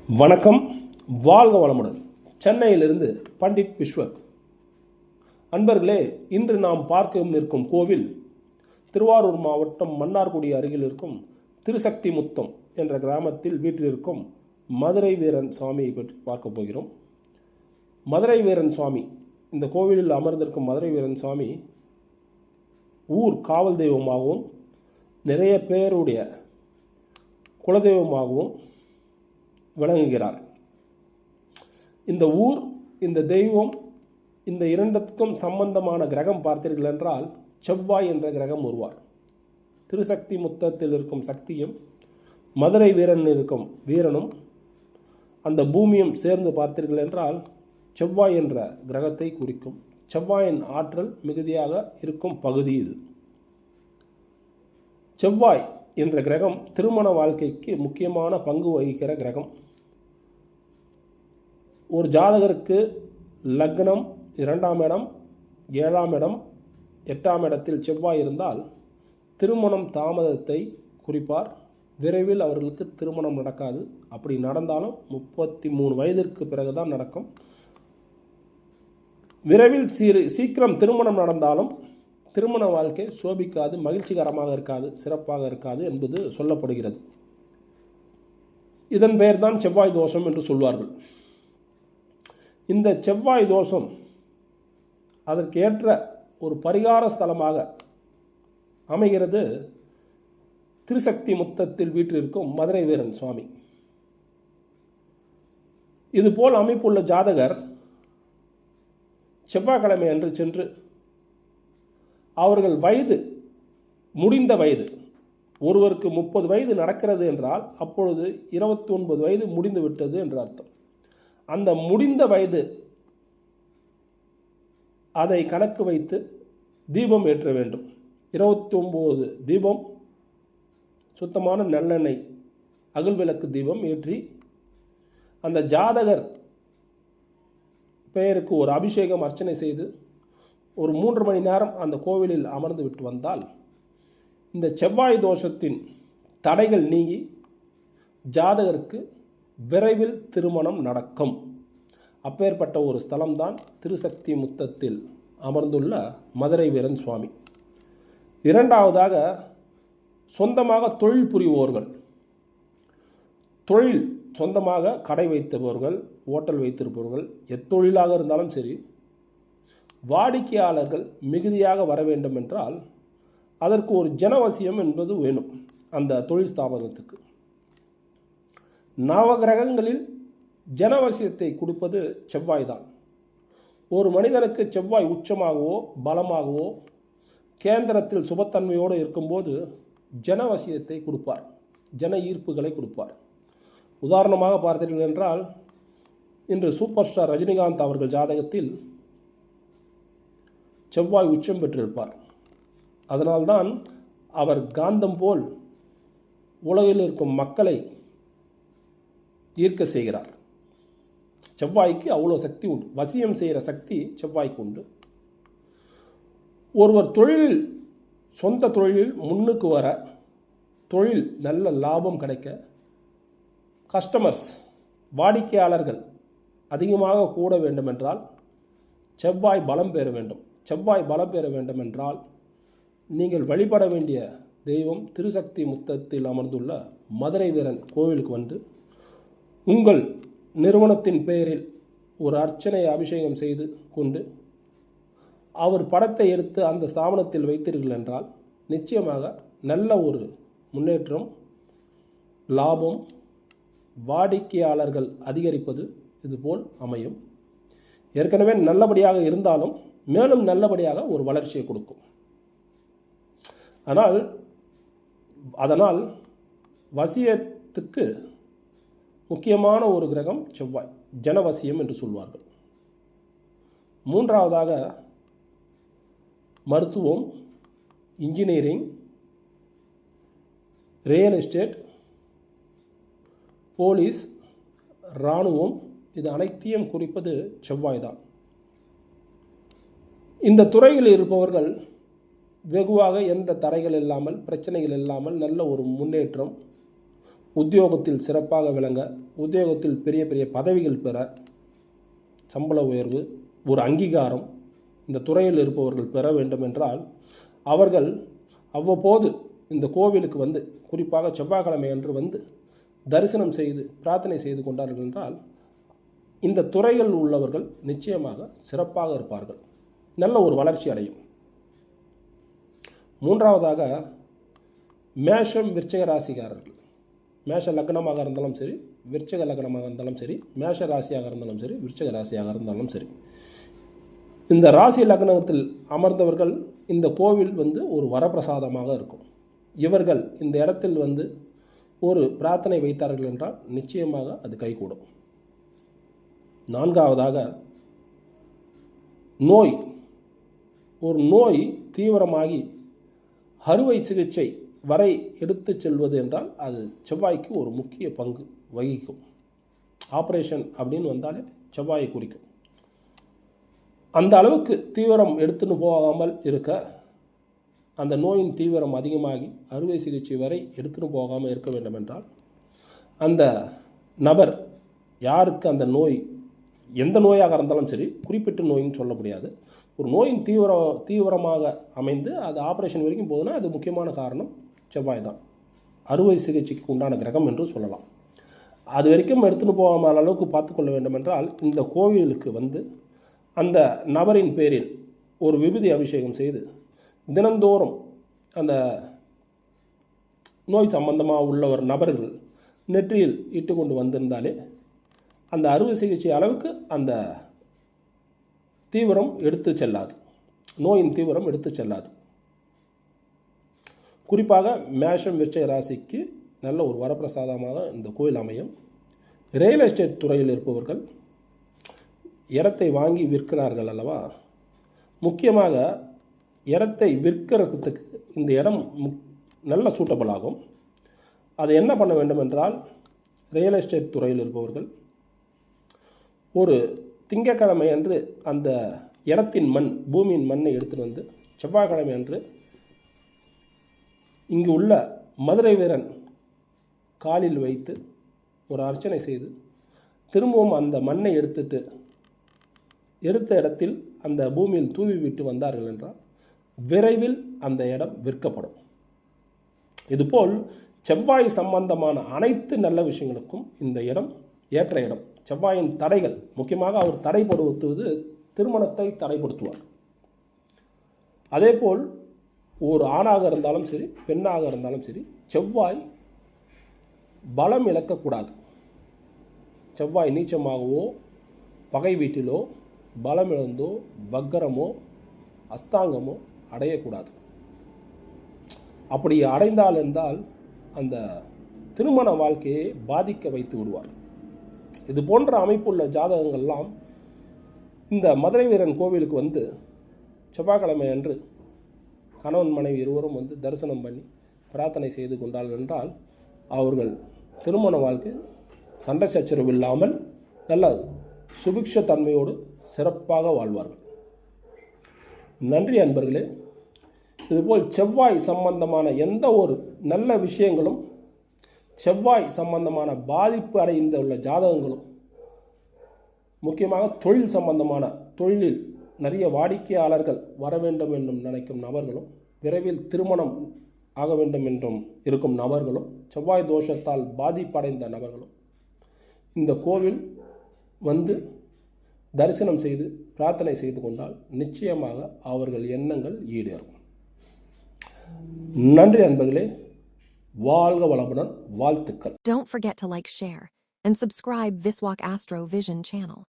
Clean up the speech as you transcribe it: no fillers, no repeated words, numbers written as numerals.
வணக்கம், வாழ்க வளமுடன். சென்னையிலிருந்து பண்டிட் விஸ்வக். அன்பர்களே, இன்று நாம் பார்க்க இருக்கும் கோவில் திருவாரூர் மாவட்டம் மன்னார்குடி அருகில் இருக்கும் திருசக்தி முத்தம் என்ற கிராமத்தில் வீற்றிருக்கும் மதுரை வீரன் சுவாமியை பற்றி பார்க்க போகிறோம். மதுரை வீரன் சுவாமி, இந்த கோவிலில் அமர்ந்திருக்கும் மதுரை வீரன் சுவாமி ஊர் காவல் தெய்வமாகவும் நிறைய பேருடைய குலதெய்வமாகவும் விளங்குகிறார். இந்த ஊர், இந்த தெய்வம், இந்த இரண்டுக்கும் சம்பந்தமான கிரகம் பார்த்தீர்கள் என்றால் செவ்வாய் என்ற கிரகம் வருவார். திருசக்தி முத்தத்தில் இருக்கும் சக்தியும் மதுரை வீரன் இருக்கும் வீரனும் அந்த பூமியும் சேர்ந்து பார்த்தீர்கள் என்றால் செவ்வாய் என்ற கிரகத்தை குறிக்கும். செவ்வாயின் ஆற்றல் மிகுதியாக இருக்கும் பகுதி இது. செவ்வாய் என்ற கிரகம் திருமண வாழ்க்கைக்கு முக்கியமான பங்கு வகிக்கிற கிரகம். ஒரு ஜாதகருக்கு லக்னம் 2ஆம் இடம், 7ஆம் இடம், 8ஆம் இடத்தில் செவ்வாய் இருந்தால் திருமணம் தாமதத்தை குறிப்பார். விரைவில் அவர்களுக்கு திருமணம் நடக்காது. அப்படி நடந்தாலும் 33 வயதிற்கு பிறகுதான் நடக்கும். விரைவில் சீக்கிரம் திருமணம் நடந்தாலும் திருமண வாழ்க்கை சோபிக்காது, மகிழ்ச்சிகரமாக இருக்காது, சிறப்பாக இருக்காது என்பது சொல்லப்படுகிறது. இதன் பெயர் தான் செவ்வாய் தோஷம் என்று சொல்வார்கள். இந்த செவ்வாய் தோஷம் அதற்கு ஏற்ற ஒரு பரிகார ஸ்தலமாக அமைகிறது திருசக்தி முத்தத்தில் வீற்றிருக்கும் மதுரை வீரன் சுவாமி. இதுபோல் அமைப்புள்ள ஜாதகர் செவ்வாய்க்கிழமை அன்று சென்று அவர்கள் முடிந்த வயது, ஒருவருக்கு 30 வயது நடக்கிறது என்றால் அப்பொழுது 29 வயது முடிந்து விட்டது என்று அர்த்தம். அந்த முடிந்த வயது அதை கணக்கு வைத்து தீபம் ஏற்ற வேண்டும். 29 தீபம், சுத்தமான நல்லெண்ணெய் அகல் விளக்கு தீபம் ஏற்றி அந்த ஜாதகர் பெயருக்கு ஒரு அபிஷேகம் அர்ச்சனை செய்து ஒரு 3 மணி நேரம் அந்த கோவிலில் அமர்ந்து விட்டு வந்தால் இந்த செவ்வாய் தோஷத்தின் தடைகள் நீங்கி ஜாதகருக்கு விரைவில் திருமணம் நடக்கும். அப்பேற்பட்ட ஒரு ஸ்தலம்தான் திருசக்தி முத்தத்தில் அமர்ந்துள்ள மதுரை வீரன் சுவாமி. இரண்டாவதாக, சொந்தமாக தொழில் புரிவோர்கள், தொழில் சொந்தமாக கடை வைத்தவர்கள், ஓட்டல் வைத்திருப்பவர்கள், எத்தொழிலாக இருந்தாலும் சரி, வாடிக்கையாளர்கள் மிகுதியாக வர வேண்டும் என்றால் அதற்கு ஒரு ஜனவசியம் என்பது வேணும். அந்த தொழில் ஸ்தாபனத்துக்கு நவகிரகங்களில் ஜனவசியத்தை கொடுப்பது செவ்வாய் தான். ஒரு மனிதனுக்கு செவ்வாய் உச்சமாகவோ பலமாகவோ கேந்திரத்தில் சுபத்தன்மையோடு இருக்கும்போது ஜனவசியத்தை கொடுப்பார், ஜன ஈர்ப்புகளை கொடுப்பார். உதாரணமாக பார்த்தீர்கள் என்றால் இன்று சூப்பர் ஸ்டார் ரஜினிகாந்த் அவர்கள் ஜாதகத்தில் செவ்வாய் உச்சம் பெற்றிருப்பார். அதனால்தான் அவர் காந்தம் போல் உலகில் இருக்கும் மக்களை ஈர்க்க செய்கிறார். செவ்வாய்க்கு அவ்வளோ சக்தி உண்டு, வசியம் செய்கிற சக்தி செவ்வாய்க்கு உண்டு. ஒருவர் தொழிலில், சொந்த தொழிலில் முன்னுக்கு வர, தொழில் நல்ல லாபம் கிடைக்க, கஸ்டமர்ஸ் வாடிக்கையாளர்கள் அதிகமாக கூட வேண்டுமென்றால் செவ்வாய் பலம் பெற வேண்டும். செவ்வாய் பலம் பெற வேண்டும் என்றால் நீங்கள் வழிபட வேண்டிய தெய்வம் திருசக்தி முத்தத்தில் அமர்ந்துள்ள மதுரை வீரன் கோவிலுக்கு வந்து உங்கள் நிறுவனத்தின் பெயரில் ஒரு அர்ச்சனை அபிஷேகம் செய்து கொண்டு அவர் படத்தை எடுத்து அந்த ஸ்தாபனத்தில் வைத்தீர்கள் என்றால் நிச்சயமாக நல்ல ஒரு முன்னேற்றம், லாபம், வாடிக்கையாளர்கள் அதிகரிப்பது இதுபோல் அமையும். ஏற்கனவே நல்லபடியாக இருந்தாலும் மேலும் நல்லபடியாக ஒரு வளர்ச்சியை கொடுக்கும். அதனால் வசியத்துக்கு முக்கியமான ஒரு கிரகம் செவ்வாய், ஜனவசியம் என்று சொல்வார்கள். மூன்றாவதாக, மருத்துவம், இன்ஜினியரிங், ரியல் எஸ்டேட், போலீஸ், இராணுவம், இது அனைத்தையும் குறிப்பது செவ்வாய் தான். இந்த துறையில் இருப்பவர்கள் வெகுவாக எந்த தடைகள் இல்லாமல், பிரச்சனைகள் இல்லாமல் நல்ல ஒரு முன்னேற்றம், உத்தியோகத்தில் சிறப்பாக விளங்க, உத்தியோகத்தில் பெரிய பெரிய பதவிகள் பெற, சம்பள உயர்வு, ஒரு அங்கீகாரம் இந்த துறையில் இருப்பவர்கள் பெற வேண்டும் என்றால் அவர்கள் அவ்வப்போது இந்த கோவிலுக்கு வந்து, குறிப்பாக செவ்வாய்க்கிழமை அன்று வந்து தரிசனம் செய்து பிரார்த்தனை செய்து கொண்டார்கள் என்றால் இந்த துறையில் உள்ளவர்கள் நிச்சயமாக சிறப்பாக இருப்பார்கள், நல்ல ஒரு வளர்ச்சி அடையும். மூன்றாவதாக மேஷம் விருச்சிக ராசிக்காரர்கள், மேஷ லக்னமாக இருந்தாலும் சரி, விருச்சிக லக்னமாக இருந்தாலும் சரி, மேஷ ராசியாக இருந்தாலும் சரி, விருச்சிக ராசியாக இருந்தாலும் சரி, இந்த ராசி லக்னத்தில் அமர்ந்தவர்கள் இந்த கோவில் வந்து ஒரு வரப்பிரசாதமாக இருக்கும். இவர்கள் இந்த இடத்தில் வந்து ஒரு பிரார்த்தனை வைத்தார்கள் என்றால் நிச்சயமாக அது கைகூடும். நான்காவதாக நோய், ஒரு நோய் தீவிரமாகி அறுவை சிகிச்சை வரை எடுத்து செல்வது என்றால் அது செவ்வாய்க்கு ஒரு முக்கிய பங்கு வகிக்கும். ஆப்ரேஷன் அப்படின்னு வந்தாலே செவ்வாயை குறிக்கும். அந்த அளவுக்கு தீவிரம் எடுத்துன்னு போகாமல் இருக்க, அந்த நோயின் தீவிரம் அதிகமாகி அறுவை சிகிச்சை வரை எடுத்துன்னு போகாமல் இருக்க வேண்டும் என்றால் அந்த நபர் யாருக்கு அந்த நோய், எந்த நோயாக இருந்தாலும் சரி, குறிப்பிட்ட நோயின்னு சொல்ல முடியாது, ஒரு நோயின் தீவிரமாக அமைந்து அது ஆப்ரேஷன் வரைக்கும் போகுதுன்னா அது முக்கியமான காரணம் செவ்வாய் தான். அறுவை சிகிச்சைக்கு உண்டான கிரகம் என்று சொல்லலாம். அது வரைக்கும் எடுத்துன்னு போகாமல் அளவுக்கு பார்த்துக்கொள்ள வேண்டும் என்றால் இந்த கோவிலுக்கு வந்து அந்த நபரின் பேரில் ஒரு விபூதி அபிஷேகம் செய்து தினந்தோறும் அந்த நோய் சம்பந்தமாக உள்ள ஒரு நபர்கள் நெற்றியில் இட்டு கொண்டு வந்திருந்தாலே அந்த அறுவை சிகிச்சை அளவுக்கு அந்த தீவிரம் எடுத்து செல்லாது, நோயின் தீவிரம் எடுத்து செல்லாது. குறிப்பாக மேஷம் விருச்சிக ராசிக்கு நல்ல ஒரு வரப்பிரசாதமாக இந்த கோயில் அமையும். ரியல் எஸ்டேட் துறையில் இருப்பவர்கள் இடத்தை வாங்கி விற்கிறார்கள் அல்லவா, முக்கியமாக இடத்தை விற்கிறதுக்கு இந்த இடம் நல்ல சூட்டபிள் ஆகும். அது என்ன பண்ண வேண்டும் என்றால், ரியல் எஸ்டேட் துறையில் இருப்பவர்கள் ஒரு திங்கட்கிழமை அன்று அந்த இடத்தின் மண், பூமியின் மண்ணை எடுத்துகிட்டு வந்து செவ்வாய்க்கிழமை அன்று இங்கு உள்ள மதுரை வீரன் காலில் வைத்து ஒரு அர்ச்சனை செய்து திரும்பவும் அந்த மண்ணை எடுத்த இடத்தில் அந்த பூமியில் தூவி விட்டு வந்தார்கள் என்றால் விரைவில் அந்த இடம் விற்கப்படும். இதுபோல் செவ்வாய் சம்பந்தமான அனைத்து நல்ல விஷயங்களுக்கும் இந்த இடம் ஏற்ற இடம். செவ்வாயின் தடைகள், முக்கியமாக அவர் தடைப்படுத்துவது திருமணத்தை தடைப்படுத்துவார். அதேபோல் ஒரு ஆணாக இருந்தாலும் சரி, பெண்ணாக இருந்தாலும் சரி, செவ்வாய் பலம் இழக்கக்கூடாது. செவ்வாய் நீச்சமாகவோ பகை வீட்டிலோ பலம் இழந்தோ வக்கரமோ அஸ்தாங்கமோ அடையக்கூடாது. அப்படி அடைந்தால் என்றால் அந்த திருமண வாழ்க்கையை பாதிக்க வைத்து விடுவார். இது போன்ற அமைப்புள்ள ஜாதகங்கள்லாம் இந்த மதுரை வீரன் கோவிலுக்கு வந்து செவ்வாய்க்கிழமை அன்று கணவன் மனைவி இருவரும் வந்து தரிசனம் பண்ணி பிரார்த்தனை செய்து கொண்டார்கள் என்றால் அவர்கள் திருமண வாழ்க்கை சண்டை சச்சரவு இல்லாமல் நல்ல சுபிக்ஷ தன்மையோடு சிறப்பாக வாழ்வார்கள். நன்றி அன்பர்களே. இதுபோல் செவ்வாய் சம்பந்தமான எந்த ஒரு நல்ல விஷயங்களும், செவ்வாய் சம்பந்தமான பாதிப்பு அடைந்த உள்ள ஜாதகங்களும், முக்கியமாக தொழில் சம்பந்தமான, தொழிலில் நிறைய வாடிக்கையாளர்கள் வர வேண்டும் என்றும் நினைக்கும் நபர்களும், விரைவில் திருமணம் ஆக வேண்டும் என்றும் இருக்கும் நபர்களும், செவ்வாய் தோஷத்தால் பாதிப்படைந்த நபர்களும் இந்த கோவில் வந்து தரிசனம் செய்து பிரார்த்தனை செய்து கொண்டால் நிச்சயமாக அவர்கள் எண்ணங்கள் ஈடேறும். நன்றி அன்பர்களே. வாழ்க வளமுடன். வாழ்த்துக்கள். Don't forget to like, share, and subscribe Viswak Astro Vision channel.